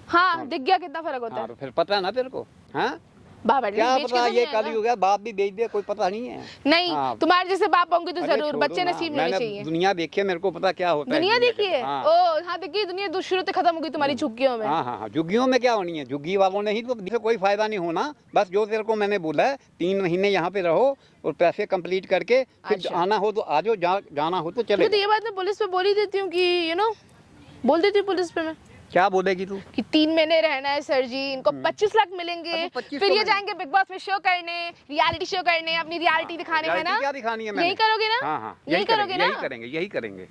हाँ दिख गया कितना फर्क होता हाँ, है। तो फिर पता ना तेरे को। हाँ, बाप क्या बेच के पता तो ये नहीं कल आएगा। ही हो गया, बाप भी बेच दे, कोई पता नहीं है। नहीं, हाँ। तुम्हारे जैसे बाप होंगे तो अरे जरूर, छोड़ो बच्चे ना, नसीब में मैंने चाहिए। दुनिया देखी है, मेरे को पता क्या होता है दुनिया के। देखी है। हाँ। ओ हाँ देखिए, दुनिया दुष्ट खत्म हो गई तुम्हारी झुग्गियों में। हाँ हाँ हाँ, झुग्गियों में क्या होनी है, झुग्गी वालों ने ही तो इससे कोई फायदा नहीं होना। बस जो तेरे को मैंने बोला है, 3 महीने यहाँ पे रहो और पैसे कंप्लीट करके फिर अच्छा। आना हो तो आ जाओ, जाना हो तो चले तो ये बात मैं पुलिस पे बोल ही देती हूँ कि बोल देती हूँ पुलिस पे मैं क्या बोलेगी तू? कि 3 महीने रहना है सर जी, इनको 25 लाख मिलेंगे, अरे 25 फिर तो ये मिलेंगे। जाएंगे बिग बॉस में शो करने, रियलिटी शो करने, अपनी रियलिटी दिखाने, है ना? रियलिटी क्या दिखानी है मैंने? यही करोगे ना? हाँ हाँ, यही करोगे ना? यही करेंगे, यही करेंगे,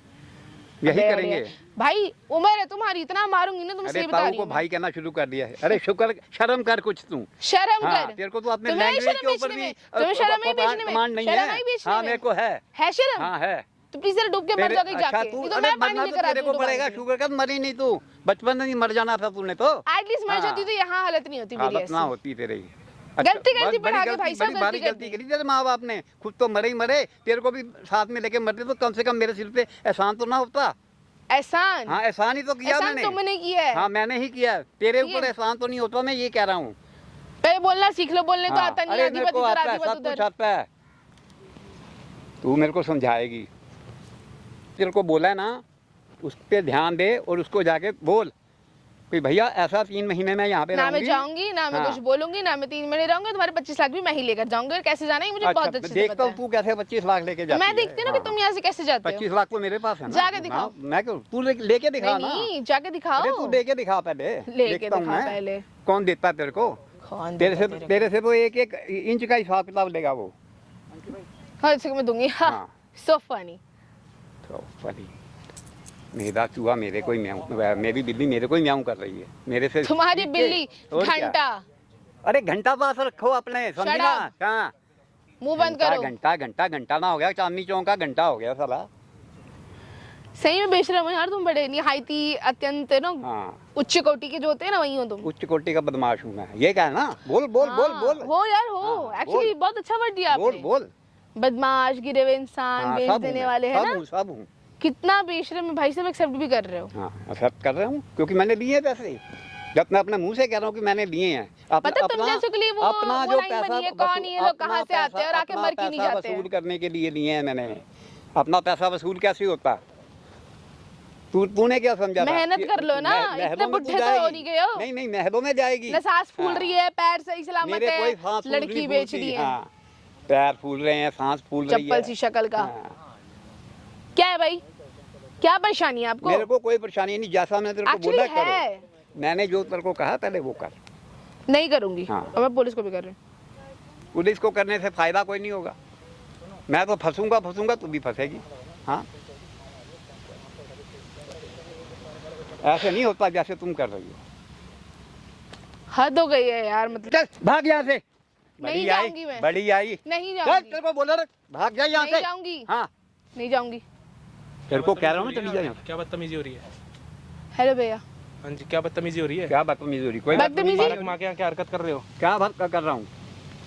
यही अरे, करेंगे। अरे, भाई उम्र है तुम्हारी, इतना मारूंगी ना तुम, अरे सही बता ताऊ रही को हूँ भाई कहना शुरू कर दिया है। अरे शुक्र, शर्म कर कुछ तू। शर्म हाँ, कर। तेरे को तो अपने तुम्हें लैंग्वेज शर्म के ऊपर बेचने भी में, तुम्हें शर्म ही बेचने में, कमांड नहीं शर्म है। ही बेचने हाँ, में। मेरे को है शर्म? हाँ है। तो प्लीज जरा डूब के मर जाओगे अच्छा जाके, तू, नहीं तो अरे मैं पानी मरना तो लेकर तेरे आती को हूँ पड़ेगा, डुबाने के लिए। शुगर कर मरी नहीं तू, बचपन में नहीं मर जाना था तूने तो। एटलीस्ट मर हाँ। जाती तो यहाँ हालत नहीं होती मेरी हालत ना ऐसी। होती तेरे ही। गलती बहुत गलती बड़ी बढ़ा के भाई साहब, बड़ी भारी गलती गलती करी तेरे माँ बाप ने, खुद तो मरे ही मरे, तेरे को भी साथ में लेके मरते तो कम से कम मेरे सिर पे एहसान तो ना होता। एहसान? हाँ, एहसान ही तो किया एहसान मैंने। तुमने किया है। हाँ, मैंने ही किया, तेरे ठीक है। ऊपर एहसान तो नहीं होता, मैं ये कह रहा हूँ। पहले बोलना सीख लो, बोलने तो हाँ, आता नहीं, अरे आधी मेरे बात को इधर आता है, आधी बात सब कुछ उधर। आता है, तू मेरे को समझाएगी। तेरे को बोला है ना, उस पे ध्यान दे और उसको जाके बोल कि भैया ऐसा 3 महीने में यहाँ पे ना मैं रहूंगी। जाऊंगी, ना मैं हाँ। कुछ बोलूंगी, ना मैं 3 महीने रहूंगी, तुम्हारे 25 लाख भी मैं ही लेकर जाऊंगी। और कैसे जाना है मुझे बहुत अच्छा, अच्छे से देखता पता हूँ है। तू कैसे 25 लाख लेके जाती मैं है। देखती हूँ ना कि तुम यहाँ से कैसे जाते हो। 25 लाख तो मेरे पास है ना। जाके दिखाओ। हाँ, मैं क्यों, तू लेके दिखा ना। नहीं, जाके दिखाओ। अरे तू लेके दिखा पहले, लेके देखता हूँ दिखा मैं। पहले। कौन देता है तेरे को? कौन तेरे देता से तेरे तेरे से तो 1-1 इंच का हिसाब किताब लेगा वो। को? हाँ इसको मैं दूंगी। हाँ हाँ। So funny. तो फनी, मेरा चूहा मेरे को ही म्याऊं, मेरी बिल्ली मेरे को ही म्याऊं कर रही है मेरे से। तुम्हारी ठीक है? बिल्ली और क्या? घंटा, अरे घंटा पास रखो अपने, समझी ना? up। हाँ, मुंह बंद करो। घंटा ना हो गया, चांदनी चौक का घंटा हो गया साला। सही में बेच रहे हो यार तुम, बड़े निहायती अत्यंत ना हाँ, उच्च कोटि के जो होते हैं ना, वही हो तुम। उच्च कोटि का बदमाश हूँ मैं, ये क्या है ना? बोल बोल बोल हाँ, बोल हो यार हो, हाँ, एक्चुअली बोल। बहुत अच्छा वर्ड दिया बोल आपने। बोल। बदमाश, गिरे हुए इंसान, हाँ, बेच सब हूँ देने मैं, वाले है सब ना। हूँ, सब हूँ। कितना बेशरम है भाई साहब, एक्सेप्ट भी कर रहे हो। हाँ, एक्सेप्ट कर रहा हूँ क्योंकि मैंने लिए पैसे, जब मैं अपने मुंह से कह रहा हूँ कि मैंने लिए हैं। पता तुम जैसे के लिए वो अपना वो जो लाइन पैसा बनी है, कौन ये लोग कहाँ से आते हैं और आके मर क्यों नहीं जाते हैं। वसूल करने के लिए लिए हैं मैंने। अपना पैसा वसूल कैसे होता? तूने क्या समझा था? मेहनत कर लो ना, महलों इतने में बुढ़े तू तो जाएगी। हो नहीं गए हो। नहीं महलों में जाएगी। न सांस फूल हाँ। रही है, पैर सही सलामत मेरे कोई है, सांस फूल लड़की नहीं बेच फूलती, रही है। हाँ, पैर फूल रहे हैं, सांस फूल रही है, चप्पल सी शक्ल का। हाँ। क्या है भाई, क्या परेशानी है आपको? मेरे को कोई परेशानी नहीं, जैसा मैंने तेरे को Actually बोला है। करो। मैंने जो तेरे को कहा पहले वो कर। नहीं करूंगी। हाँ। और मैं पुलिस को भी कर रही हूँ। पुलिस को करने से फायदा कोई नहीं होगा। मैं तो फंसूंगा, तू भी फंसेगी। हाँ, ऐसे नहीं होता जैसे तुम कर रही हो। हद हो गई है यार, मतलब चल भाग यहाँ से। नहीं बड़ी आई, जाऊंगी मैं। बड़ी आई। नहीं चल, जाऊंगी, तेरे को बोला रे, भाग जा यहाँ नहीं से। जाऊंगी, हाँ, नहीं जाऊंगी। तेरे को कह रहा हूँ ना, चली जा यहाँ से। क्या बदतमीजी हो रही है? हेलो भैया। हाँ जी, क्या बदतमीजी हो रही है? क्या बदतमीजी हो रही? कोई बदतमीजी? पार्क में आके क्या हरकत कर रहे हो? क्या बात कर रहा हूँ?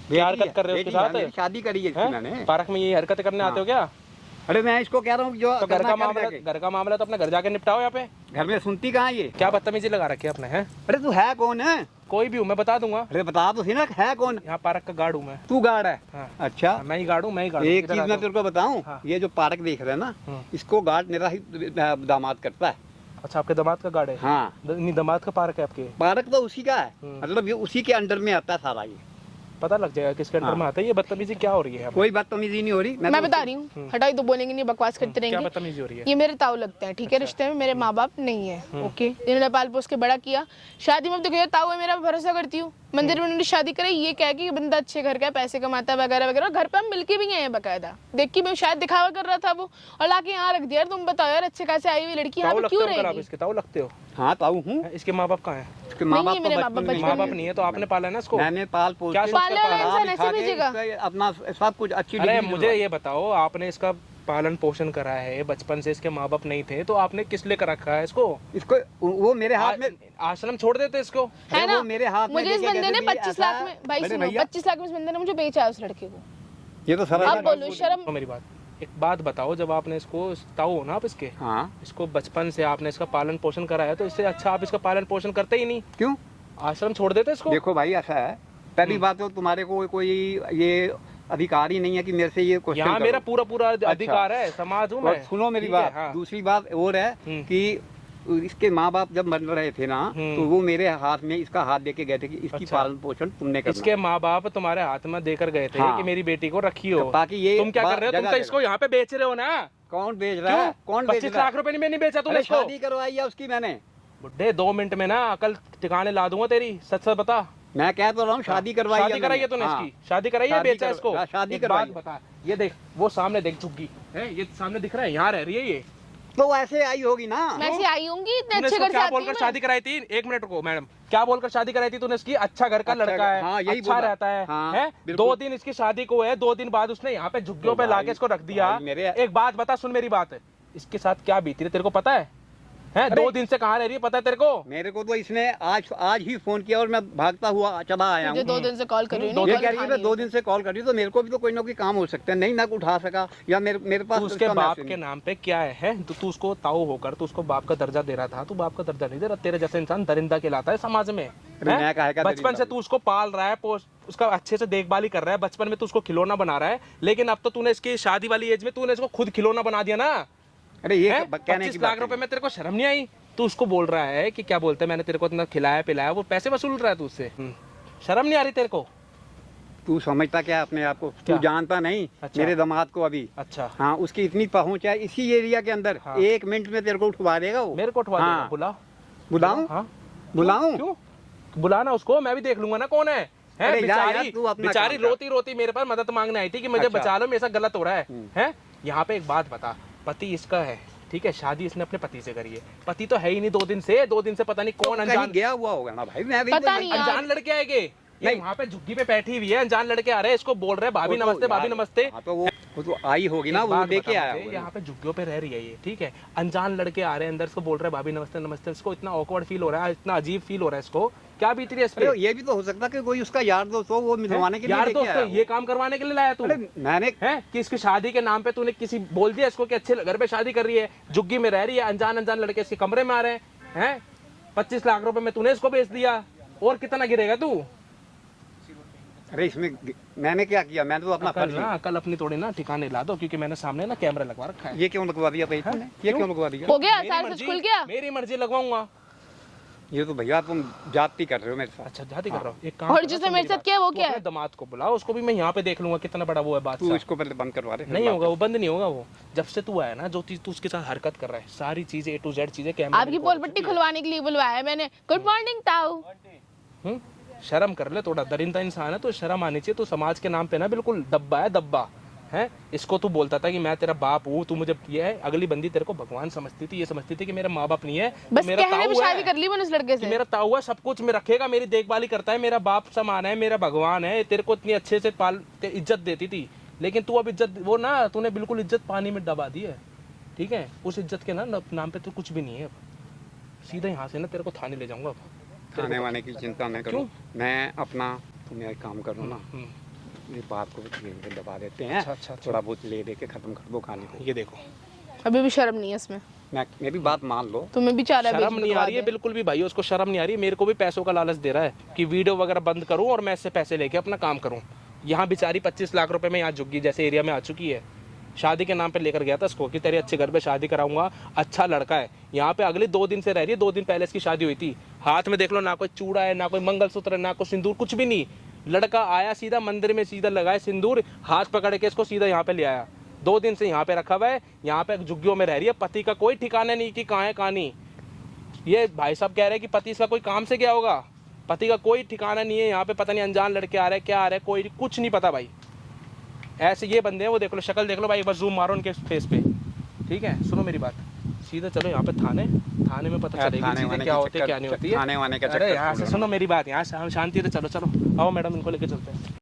क्या हरकत कर रहे हो उसके साथ? शादी करी है इसकी हैं? मैंने। पार्क में ये हरकत करने आते हो क्या? अरे मैं इसको कह रहा हूँ जो तो घर करना का क्या मामला, जाके? घर का मामला तो अपने घर जाके निपटाओ यहाँ पे। घर में सुनती कहाँ ये? क्या बदतमीजी लगा रखी है अपने, हैं? अरे तू है कौन है? कोई भी हूँ, मैं बता दूंगा। अरे बता तो सी ना, है कौन? यहाँ पार्क का गार्ड हूँ मैं। तू गार्ड है? हाँ। अच्छा, मैं ही गार्ड हूँ, मैं ही गार्ड हूँ। एक इधर चीज आ मैं जाओ। तेरे को बताऊं, हाँ। ये जो पार्क देख रहे हैं ना, हम्म। इसको गार्ड मेरा ही दामाद करता है। अच्छा, आपके दामाद का गार्ड है? हाँ, नहीं, दामाद का पार्क है आपके? पार्क तो उसी का है, हम्म। मतलब ये उसी के अंडर में आता है सारा ये। पता लग जाएगा किसके अंडर हाँ। में आता है। ये बदतमीजी क्या हो रही है? कोई बदतमीजी नहीं हो रही। मैं बता रही हूँ, हटाई तो बोलेंगे नहीं, बकवास करते क्या रहेंगे। बदतमीजी हो रही है? ये मेरे ताऊ लगते हैं, ठीक है? रिश्ते में मेरे माँ बाप नहीं है, ओके? इन्होंने पाल पोस के बड़ा किया, शादी में अब देखो ये ताऊ है मेरा, भरोसा करती हूँ। मंदिर में उन्होंने शादी कराई, ये कह के बंदा अच्छे घर का है, पैसे कमाता है वगैरह वगैरह, घर पे हम मिलके भी गए हैं बकायदा। देख के मैं शायद दिखावा कर रहा था वो, और लाके यहाँ रख दिया। तुम बताओ यार, अच्छे खासे आई हुई लड़की यहाँ ताऊ पे लगते क्यों हो अंकल आप रहेगी? इसके? ताऊ लगते हो? हाँ, ताऊ हूँ। इसके माँ बाप कहाँ हैं? इसके माँ नहीं, बाप ये तो मेरे बचपन माँ-बाप में माँ बाप में- नहीं है तो आपने पाला है ना इसको? मैंने पाल पोस क्या के सोच के पालने वाला पाला? इंसान ऐसे लिखा के भेजेगा? इसका अपना सब कुछ अच्छी अरे डिग्री मुझे दिलवाई। ये बताओ, आपने इसका पालन पोषण करा है, बचपन से इसके माँ बाप नहीं थे तो आपने किस लिए कर रखा है इसको? इसको वो मेरे हाथ में, आश्रम छोड़ देते इसको? है अरे ना? वो मेरे हाथ में मुझे इस लेके बंदे गए ने थे, 25 लाख में, भाई अरे सुनो, भैया, 25 लाख में इस बंदे ने मुझे बेचा है उस लड़के को। ये तो अब सरल बोलो शर्म। तो मेरी बात, एक बात बताओ, जब आपने इसको, ताऊ हो ना आप इसके, हाँ, इसको बचपन से आपने इसका पालन पोषण करा है, तो इससे अच्छा आप इसका पालन पोषण करते ही नहीं, क्यों? आश्रम छोड़ देते इसको? देखो भाई, ऐसा है, पहली बात तो तुम्हारे को कोई ये अधिकार ही नहीं है कि मेरे से ये क्वेश्चन यहाँ करो। मेरा पूरा पूरा अधिकार है, समाज हूँ और मैं। सुनो मेरी ठीक है, बात, हाँ। दूसरी बात और है हम्म। कि इसके माँ बाप जब मर रहे थे ना, तो वो मेरे हाथ में इसका हाथ दे के गए थे कि इसकी अच्छा। पालन पोषण तुमने करना। इसके माँ बाप तुम्हारे हाथ में देकर गए थे हाँ। कि मेरी बेटी को रखी हो, ताकि ये तुम क्या कर रहे हो? तुम जगह तो इसको यहाँ पे बेच रहे हो ना? कौन बेच रहा है? कौन बेच 25 रहा है? लाख रुपए में नहीं बेचा तुमने अरे इसको? शादी करवाई है उसकी मैंने। बुड्ढे 2 मिनट में ना अकल ठिकाने ला दूंगा तेरी, सच सच बता। मैं कह तो रहा हूँ, शादी करवाई शादी कराई है तूने हाँ। इसकी? शादी कराई है, शादी बेचा कर- इसको? हाँ, शादी एक करवाई बात है। बता, ये देख वो सामने देख झुग्गी है, ये सामने दिख रहा है, यहाँ रह रही है ये। तो ऐसे आई होगी ना। मैं ऐसे आई होंगी, इतने तूने अच्छे इसको घर से क्या आती हूँ बोलकर मैं। शादी कराई थी? 1 मिनट को मैडम, क्या बोलकर शादी कराई थी तूने इसकी? अच्छा घर का अच्छा लड़का है, हाँ, यही अच्छा बोला। रहता है, हाँ, हैं? बिल्कुल। 2 दिन इसकी शादी को है, 2 दिन बाद उसने यहाँ पे झुग्गियों तो पे लाके भाई- इसको रख दिया। भाई मेरे- एक बात बता, सुन मेरी बात, इसके साथ क्या बीती है तेरे को पता है? हैं? अरे- 2 दिन से कहाँ रह रही है पता है तेरे को? मेरे को तो इसने आज ही फोन किया और मैं भागता हुआ चला आया मुझे हूँ। 2 दिन से कॉल कर रही दो हूँ, ये नहीं कह कॉल रही है उठा मैं 2 दिन से कॉल कर रही हूँ, तो मेरे को भी तो कोई ना कोई काम हो सकता है, नहीं ना उठा सका, या मेरे पास तू उसके उसका बाप मैसेज के नहीं। नाम पे क्या है? तो तू उसको ताऊ होकर तू उसको बाप का दर्जा दे रहा था, तू बाप का दर्जा नहीं दे रहा। तेरे जैसे इंसान दरिंदा कहलाता है समाज में। अरे हैं? मैं काहे का बचपन दरिंदा से तू उसको पाल रहा है, उसका अच्छे से देखभाल ही कर रहा है, बचपन में तू उसको खिलौना बना रहा है, लेकिन अब तो तूने इसकी शादी वाली एज में तूने इसको खुद खिलौना बना दिया ना। अरे ये हैं? कहने की 25 बात लाख रुपए में तेरे को शर्म नहीं आई? तू उसको बोल रहा है कि क्या बोलते हैं, मैंने तेरे को इतना खिलाया पिलाया, वो पैसे वसूल रहा है तू उससे। शर्म नहीं आ रही तेरे को? तू समझता क्या अपने आप को? क्या? तू जानता नहीं अच्छा। मेरे दामाद को अभी। अच्छा, हाँ, उसकी इतनी पहुंच है इसी एरिया के अंदर, हाँ। 1 मिनट में तेरे को उठवा देगा वो। मेरे को उठवा हाँ। देगा? बुला, बुलाऊं? हाँ बुलाऊं? क्यों? बुलाना उसको, मैं भी देख लूंगा ना कौन है। हैं? अरे जा यार, बेचारी तू अपना बेचारी काम कर। रोती रोती मेरे पास मदद मांगने आई थी कि मुझे अच्छा। बचा लो, मेरे साथ गलत हो रहा है। हम्म। हैं? यहाँ पे एक बात बता, पति इसका है, ठीक है, शादी इसने अपने पति से करी है, पति तो है ही नहीं 2 दिन से, 2 दिन से पता नहीं कौन कहीं अनजान गया हुआ होगा ना भाई, मैं भी पता तो- नहीं यार। अनजान लड़के आएंगे। ये नहीं। वहाँ पे झुग्गी पे बैठी हुई है, अनजान लड़के आ रहे हैं, इसको बोल रहे हैं भाभी वो तो नमस्ते, भाभी यार, नमस्ते। हाँ, तो वो तो आई होगी ना, एक वो बात लेके बता आया मुझे, होगा। यहाँ पे झुग्गियों पे रह रही है ये, ठीक है, अनजान लड़के आ रहे हैं अंदर, इसको बोल रहे हैं भाभी नमस्ते नमस्ते, इसको इतना ऑकवर्ड फील हो रहा है, इतना अजीब फील हो रहा है इसको, क्या बीत रही है इस पे? अरे ये भी तो हो सकता है कि कोई उसका यार दोस्त हो, वो मिलवाने के लिए यार लेके दोस्त, आया ये काम करवाने के लिए लाया तू? अरे मैंने है कि इसकी शादी के नाम पे तूने किसी बोल दिया इसको कि अच्छे घर पे शादी कर रही है, झुग्गी में रह रही है, अनजान अनजान लड़के इसके कमरे में आ रहे हैं, 25 लाख रुपए में तूने इसको बेच दिया, और कितना गिरेगा तू? अरे इसमें मैंने क्या किया? मैंने तो अपना कल फर्ज ना, कल अपनी थोड़ी ना ठिकाने ला दो, क्योंकि मैंने सामने ना कैमरा लगवा रखा है। ये क्यों लगवा दिया भाई तुमने? ये क्यों लगवा दिया? हो गया मेरी सारा मर्जी- सच खुल गया। मेरी मर्जी लगवाऊंगा। ये तो भैया तुम जाती कर रहे हो मेरे साथ। अच्छा, जाती कर रहा हूँ, एक काम और करो, जिसने सुन मेरे मेरी साथ बात। किया वो तू क्या है? अपने दामाद को बुलाओ, उसको भी मैं यहाँ पे देख लूंगा कितना बड़ा वो है तू बादशाह। इसको पहले बंद करवा दे, फिर नहीं बात होगा वो, बंद नहीं होगा वो। जब से तू आया ना, जो चीज तू उसके साथ हरकत कर रहा है, सारी चीजें A to Z चीजें कैमरे आपकी पोल पट्टी खुलवाने के लिए बुलवाया है मैंने। गुड मॉर्निंग ताऊ। शर्म कर ले थोड़ा, दरिंदा इंसान है तो शर्म आनी चाहिए। तो समाज के नाम पे ना बिल्कुल दब्बा है, दब्बा है। इसको तू बोलता था कि मैं तेरा बाप हूँ, तू मुझे ये है, अगली बंदी तेरे को भगवान समझती थी, ये समझती थी कि मेरा माँ बाप नहीं है, तो बस मेरा कहने पे ताऊ शादी है, कर ली मैंने उस लड़के कि से। मेरा ताऊ है, सब कुछ में रखेगा, मेरी देखभाल ही करता है, मेरा बाप समान है, मेरा भगवान है, तेरे को इतनी अच्छे से इज्जत देती थी। लेकिन तू अब इज्जत, वो ना तूने बिल्कुल इज्जत पानी में डबा दी है, ठीक है। उस इज्जत के ना नाम पे तो कुछ भी नहीं है। सीधा यहाँ से ना तेरे को थाने ले जाऊंगा अब। खाने वाने की चिंता न करो, मैं अपना, तुम एक काम करो ना, ये बात को भी दबा देते हैं। अच्छा। थोड़ा बहुत ले दे के खत्म कर दो कहानी को। ये देखो, अभी भी शर्म नहीं है इसमें, मेरी बात मान लो। तुम्हें भी चाह रहा है शर्म बेच नहीं आ बिकवा रही है दे। बिल्कुल भी भाई, उसको शर्म नहीं आ रही है। मेरे को भी पैसों का लालच दे रहा है कि वीडियो वगैरह बंद करूं और मैं इससे पैसे लेके अपना काम करूं। यहाँ बेचारी 25 लाख रुपए में यहाँ झुग्गी जैसे एरिया में आ चुकी है। शादी के नाम पे लेकर गया था इसको कि तेरे अच्छे घर पे शादी कराऊंगा, अच्छा लड़का है। यहाँ पे अगले 2 दिन से रह रही है, 2 दिन पहले इसकी शादी हुई थी। हाथ में देख लो, ना कोई चूड़ा है, ना कोई मंगलसूत्र है, ना कोई सिंदूर, कुछ भी नहीं। लड़का आया सीधा मंदिर में, सीधा लगाए सिंदूर, हाथ पकड़ के इसको सीधा यहाँ पे ले आया। 2 दिन से यहाँ पे रखा हुआ है, यहाँ पे झुग्गियों में रह रही है। पति का कोई ठिकाना नहीं कि कहाँ है कहाँ नहीं। ये भाई साहब कह रहे हैं कि पति इसका कोई काम से गया होगा, पति का कोई ठिकाना नहीं है। यहाँ पे पता नहीं अनजान लड़के आ रहे हैं, क्या आ रहे हैं, कोई कुछ नहीं पता भाई। ऐसे ये बंदे हैं, वो देख लो शक्ल देख लो भाई, एक बार जूम मारो उनके फेस पे, ठीक है। सुनो मेरी बात, सीधा चलो यहाँ पे थाने में पता चलेगा चीजें क्या होती है क्या नहीं होती है। थाने वाने का अरे चक्कर यहाँ से सुनो मेरी बात, यहाँ से शांति से चलो, आओ मैडम, इनको लेके चलते हैं।